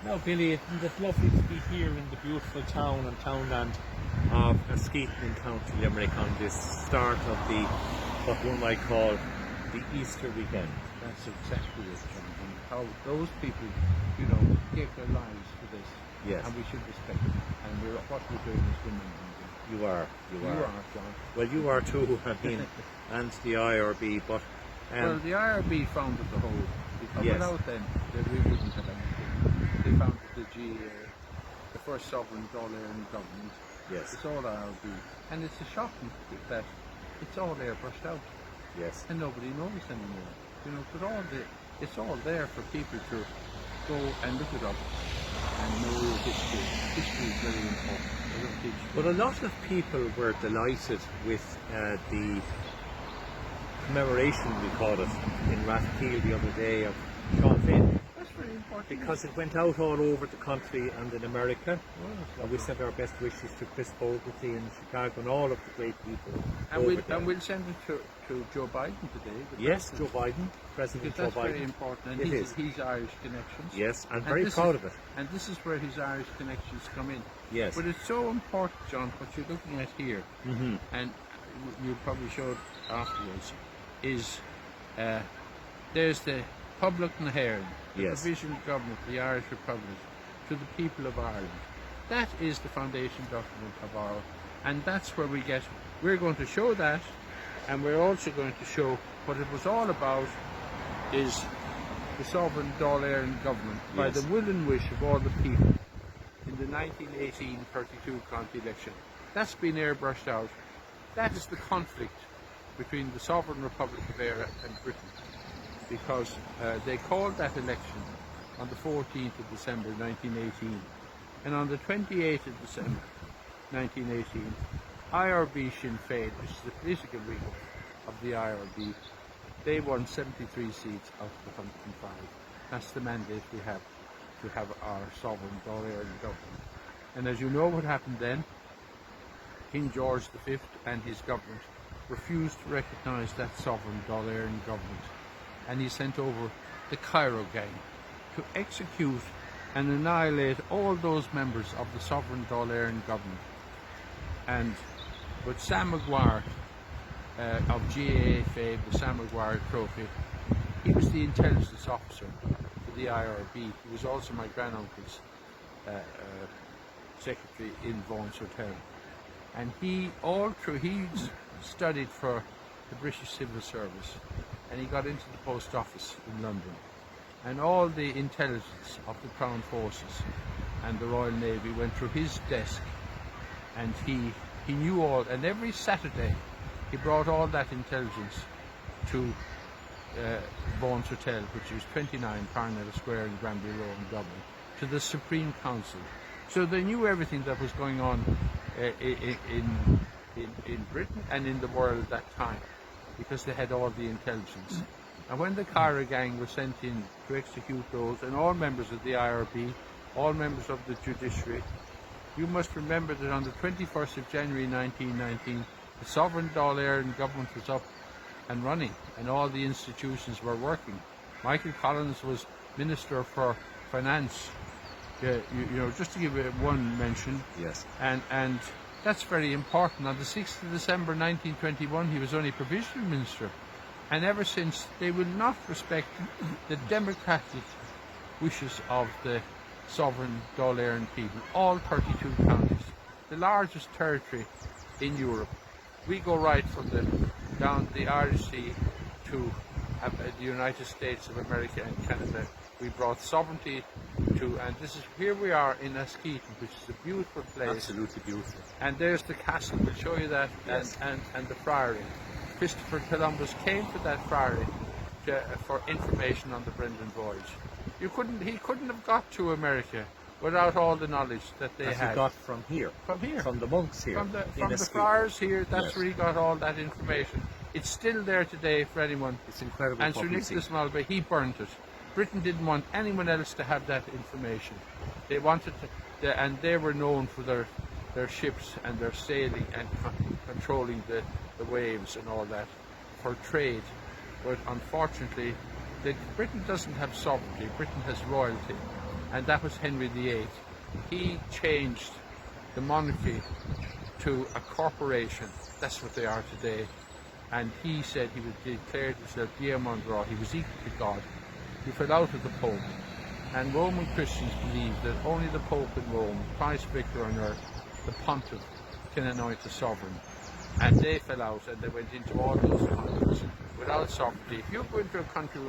Now, Billy, it's lovely to be here in the beautiful town and townland of Askeaton in County Limerick on this start of what one might call the Easter weekend. That's exactly it, Jonathan. How those people, gave their lives for this. Yes. And we should respect them. And what we're doing is remembering them. You are, John. Well, you are too, and the IRB, but... well, the IRB founded the whole, because yes. Without them, we wouldn't have anything. They founded the GA, the first sovereign dollar-area government. Yes. It's all IRB. And it's a shocking that it's all airbrushed out. Yes. And nobody knows anymore. But it's all there for people to go and look it up and know history. History is very important. But a lot of people were delighted with the commemoration, we call it, in Rathkeel the other day of Sean Finn. That's very important. Because it went out all over the country and in America. And we sent our best wishes to Chris Fogarty in Chicago and all of the great people. And we'll send it to Joe Biden today. Yes, Joe Biden, President Joe Biden. That's very important. And his Irish connections. Yes, I'm very proud of it. And this is where his Irish connections come in. Yes. But it's so important, John, what you're looking at here, and you'll probably show it afterwards, is there's the Public na HÉireann, the Provisional Government of the Irish Republic to the people of Ireland. That is the foundation document of Ireland, and that's where we're going to show that, and we're also going to show what it was all about is the sovereign Dáil government by the will and wish of all the people in the 1918 32 county election. That's been airbrushed out. That is the conflict between the Sovereign Republic of Ireland and Britain, because they called that election on the 14th of December 1918, and on the 28th of December 1918, IRB Sinn Féin, which is the political wing of the IRB, they won 73 seats out of the 105. That's the mandate we have, to have our sovereign Dáil government. And as you know what happened then, King George V and his government refused to recognise that sovereign Dáil government, and he sent over the Cairo gang to execute and annihilate all those members of the sovereign Dáil government. And with Sam Maguire of GAA fame, the Sam Maguire Trophy, he was the intelligence officer for the IRB. He was also my granduncle's secretary in Vaughan's Hotel. And he studied for the British Civil Service, and he got into the post office in London. And all the intelligence of the Crown Forces and the Royal Navy went through his desk, and he knew all, and every Saturday he brought all that intelligence to Vaughan's Hotel, which is 29 Parnell Square in Granby Road in Dublin, to the Supreme Council. So they knew everything that was going on in Britain and in the world at that time, because they had all the intelligence. And when the Cairo gang were sent in to execute those, and all members of the IRB, all members of the judiciary, you must remember that on the 21st of January 1919, the sovereign Dáil government was up and running, and all the institutions were working. Michael Collins was Minister for Finance, just to give it one mention. Yes. And that's very important. On the 6th of December 1921, he was only Provisional Minister. And ever since, they will not respect the democratic wishes of the sovereign Dáil people, all 32 counties, the largest territory in Europe. We go right from down the Irish Sea to the United States of America and Canada. We brought sovereignty to, and here we are in Askeaton, which is a beautiful place. Absolutely beautiful. And there's the castle, we'll show you that, yes. and the friary. Christopher Columbus came to that friary for information on the Brendan voyage. He couldn't have got to America without all the knowledge that they had. He got from here. From here. From the monks here. From the friars here, that's where he got all that information. It's still there today for anyone. It's incredible. And Sir Nicholas Malbay, he burnt it. Britain didn't want anyone else to have that information. They wanted to, and they were known for their ships and their sailing and controlling the waves and all that for trade. But unfortunately, Britain doesn't have sovereignty. Britain has royalty. and that was Henry VIII. He changed the monarchy to a corporation. That's what they are today. And he said he would declare himself Diamond Raw. He was equal to God. He fell out of the Pope. And Roman Christians believe that only the Pope in Rome, Christ Vicar on earth, the Pontiff, can anoint the sovereign. And they fell out and they went into all those countries without sovereignty. If you go into a country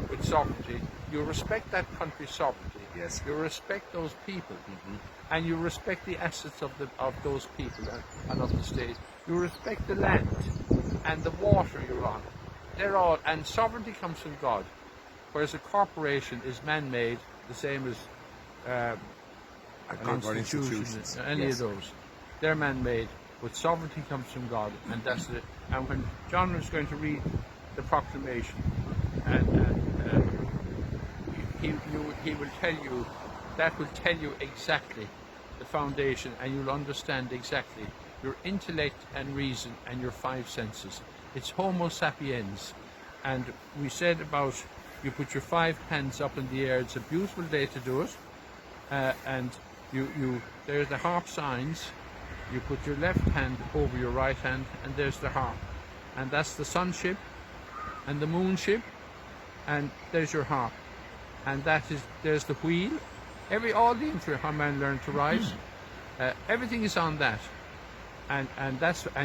with sovereignty, you respect that country's sovereignty. Yes. You respect those people. And you respect the assets of those people and of the state. You respect the land and the water you're on. They're all, and sovereignty comes from God. Whereas a corporation is man-made, the same as an institution, any of those. They're man-made, but sovereignty comes from God, and that's it. And when John was going to read the proclamation, and he will tell you, that will tell you exactly the foundation, and you'll understand exactly your intellect and reason and your five senses. It's Homo sapiens, and we said about you put your 5 hands up in the air. It's a beautiful day to do it, and there's the harp signs. You put your left hand over your right hand, and there's the harp, and that's the sunship and the moonship, and there's your harp, and there's the wheel. All the instrument how man learned to write, everything is on that, and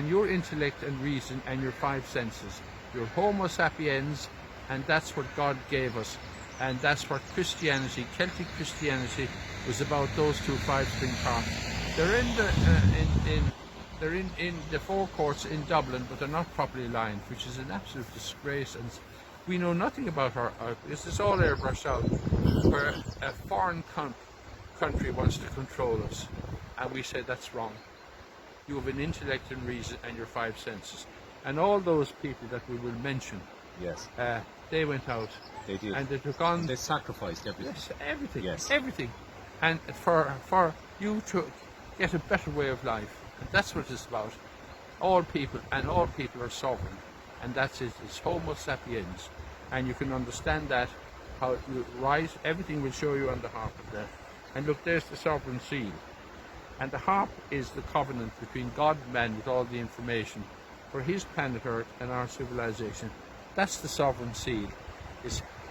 your intellect and reason and your 5 senses, your Homo sapiens, and that's what God gave us, and that's what Christianity, Celtic Christianity, was about. Those 2 5-string harps. They're in the forecourts in Dublin, but they're not properly lined, which is an absolute disgrace. And we know nothing about our because it's all airbrushed out, where a foreign country wants to control us, and we say that's wrong. You have an intellect and reason and your 5 senses, and all those people that we will mention. Yes. They went out. They did. And they took on. And they sacrificed everything. Yes, everything. Yes. Everything. And for you to get a better way of life. And that's what it's about. All people are sovereign. And that's it. It's Homo sapiens. And you can understand that, how you write, everything will show you on the harp of that. And look, there's the sovereign seal. And the harp is the covenant between God and man with all the information for his planet Earth and our civilization. That's the sovereign seal.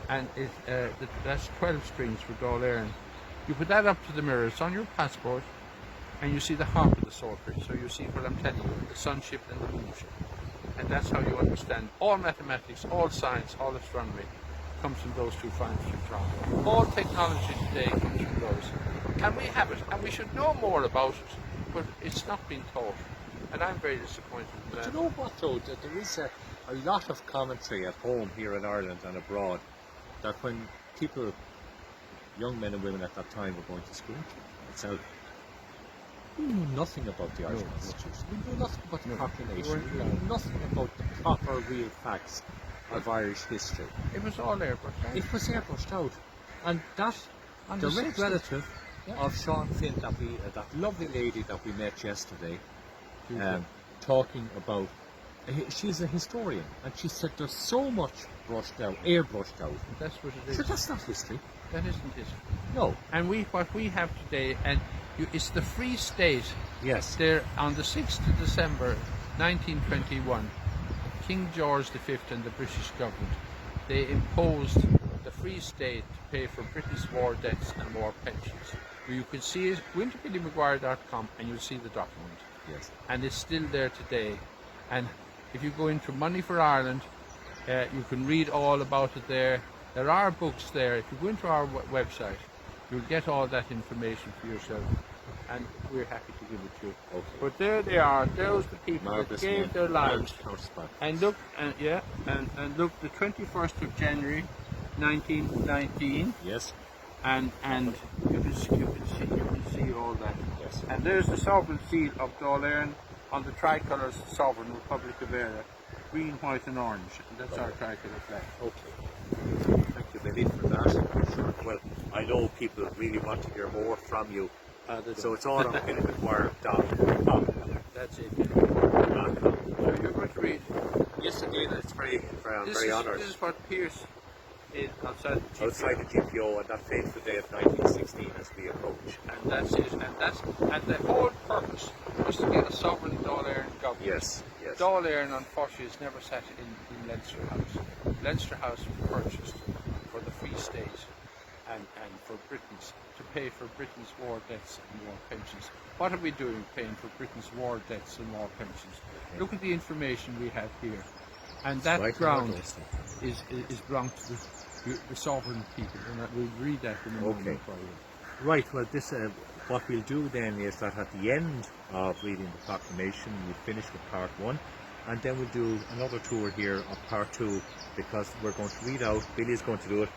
That's 12 strings for Dáil Éireann. You put that up to the mirror, it's on your passport, and you see the harp of the psaltery. So you see what I'm telling you, the sunship and the moonship. And that's how you understand all mathematics, all science, all astronomy comes from those 2 5-string harps. All technology today comes from those. And we have it, and we should know more about it, but it's not being taught. And I'm very disappointed with that. But you know what though, that there is a lot of commentary at home here in Ireland and abroad, that when people, young men and women at that time, were going to school itself, we knew nothing about the Irish Constitution. We knew nothing about the population. We knew nothing about the proper real facts of Irish history. It was all airbrushed out. It was airbrushed out. And that direct relative of Sean Finn, that lovely lady that we met yesterday, talking about, she's a historian, and she said there's so much airbrushed out. That's what it is. Sure, that's not history. That isn't history. No. And what we have today, and it's the Free State. Yes. There on the 6th of December 1921, King George V and the British government, they imposed the Free State to pay for British war debts and war pensions. You can see it, go into BillyMcGuire.com and you'll see the document. Yes. And it's still there today. And if you go into Money for Ireland, you can read all about it there. There are books there. If you go into our website, you'll get all that information for yourself. And we're happy to give it to you. Okay. But there they are. Those the people that gave their lives. And look, and look, the 21st of January, 1919. Yes. And you can see all that. Yes. And there's the sovereign seal of Dáil Éireann on the tricolours Sovereign Republic of Ireland, green, white, and orange. And that's our tricolour flag. Okay. Thank you, Billy, for that. Sure. Well, I know people really want to hear more from you, so it's all on BillyMcGuire.com. That's it. .com. So you're going to read. Yes, indeed. I'm very honoured. This is what Pierce outside the GPO. outside the GPO on that fateful day of 1916 as we approach. And that's it. And the whole purpose was to get a sovereign Dáil Éireann government. Yes, yes. Dáil Éireann, unfortunately, has never sat in Leinster House. Leinster House was purchased for the Free State and for Britain's, to pay for Britain's war debts and war pensions. What are we doing paying for Britain's war debts and war pensions? Look at the information we have here. And that Right ground on our is belong to the sovereign people. And we'll read that in a moment for you. Right, well, this what we'll do then is that at the end of reading the proclamation, we'll finish with part 1, and then we'll do another tour here of part 2, because we're going to read out, Billy's going to do it,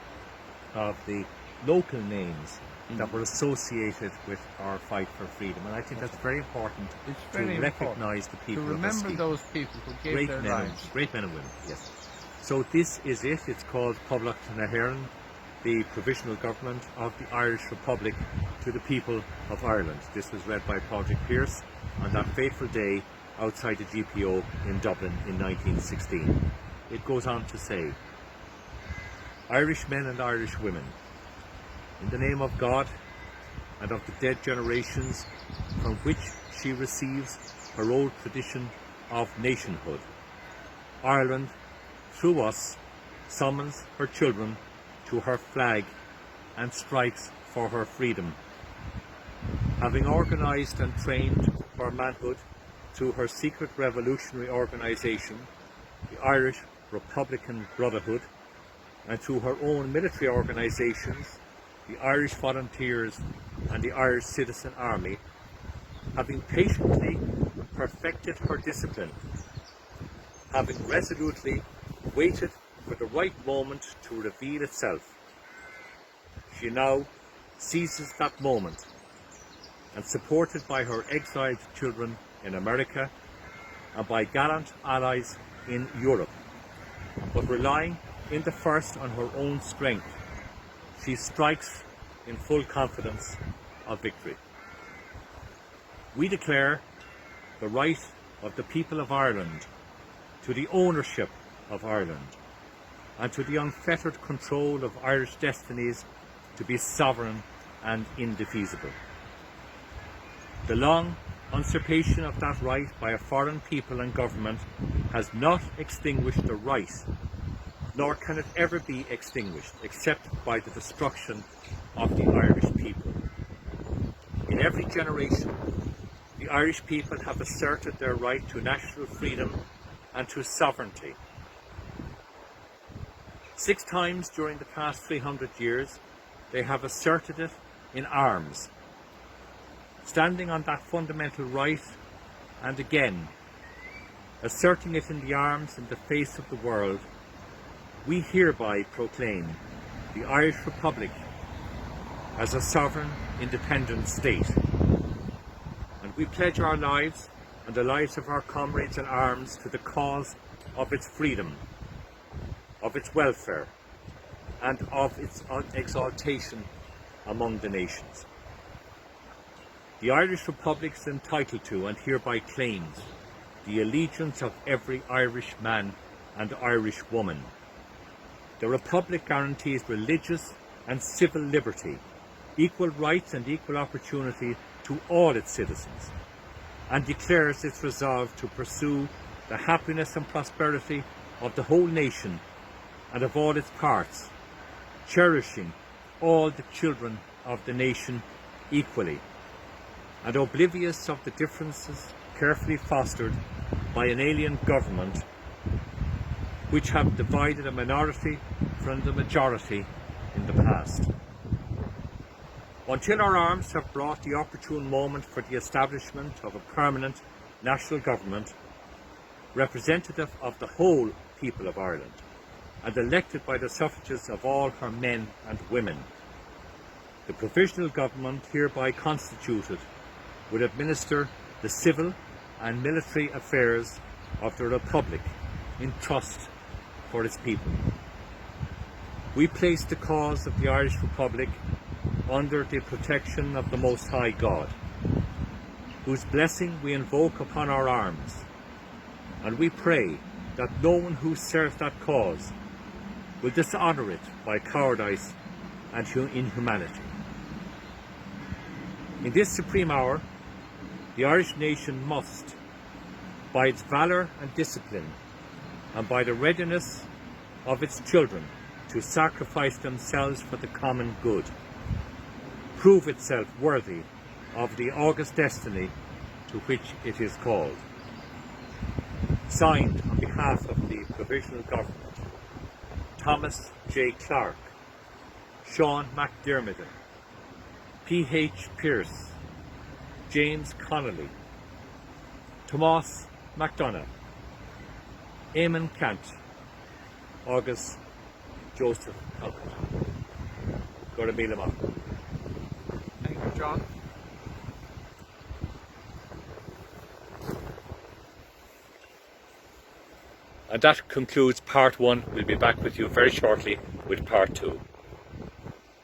of the local names that were associated with our fight for freedom. And I think that's very important to recognise the people to remember of those people who gave their lives. Great men and women, yes. So this is it. It's called Public na hÉireann, the provisional government of the Irish Republic to the people of Ireland. This was read by Patrick Pearse on that fateful day outside the GPO in Dublin in 1916. It goes on to say, Irish men and Irish women, in the name of God and of the dead generations from which she receives her old tradition of nationhood, Ireland, through us, summons her children to her flag and strikes for her freedom. Having organised and trained for manhood through her secret revolutionary organisation, the Irish Republican Brotherhood, and through her own military organisations, the Irish Volunteers and the Irish Citizen Army, having patiently perfected her discipline, having resolutely waited for the right moment to reveal itself, she now seizes that moment, and supported by her exiled children in America and by gallant allies in Europe, but relying in the first on her own strength, she strikes in full confidence of victory. We declare the right of the people of Ireland to the ownership of Ireland and to the unfettered control of Irish destinies to be sovereign and indefeasible. The long usurpation of that right by a foreign people and government has not extinguished the right, nor can it ever be extinguished except by the destruction of the Irish people. In every generation, the Irish people have asserted their right to national freedom and to sovereignty. 6 times during the past 300 years, they have asserted it in arms, standing on that fundamental right, and again, asserting it in the arms in the face of the world. We hereby proclaim the Irish Republic as a sovereign, independent state. And we pledge our lives and the lives of our comrades in arms to the cause of its freedom, of its welfare, and of its exaltation among the nations. The Irish Republic is entitled to and hereby claims the allegiance of every Irish man and Irish woman. The Republic guarantees religious and civil liberty, equal rights and equal opportunity to all its citizens, and declares its resolve to pursue the happiness and prosperity of the whole nation and of all its parts, cherishing all the children of the nation equally, and oblivious of the differences carefully fostered by an alien government which have divided a minority from the majority in the past. Until our arms have brought the opportune moment for the establishment of a permanent national government, representative of the whole people of Ireland, and elected by the suffrages of all her men and women, the provisional government hereby constituted would administer the civil and military affairs of the Republic in trust for its people. We place the cause of the Irish Republic under the protection of the Most High God, whose blessing we invoke upon our arms, and we pray that no one who serves that cause will dishonour it by cowardice and inhumanity. In this supreme hour, the Irish nation must, by its valour and discipline, and by the readiness of its children to sacrifice themselves for the common good, prove itself worthy of the august destiny to which it is called. Signed on behalf of the Provisional Government, Thomas J. Clarke, Sean McDermott, P.H. Pearce, James Connolly, Tomas MacDonagh, Eamon Cant, August Joseph Talcott. Go to Míle. Thank you, John. And that concludes part 1. We'll be back with you very shortly with part 2.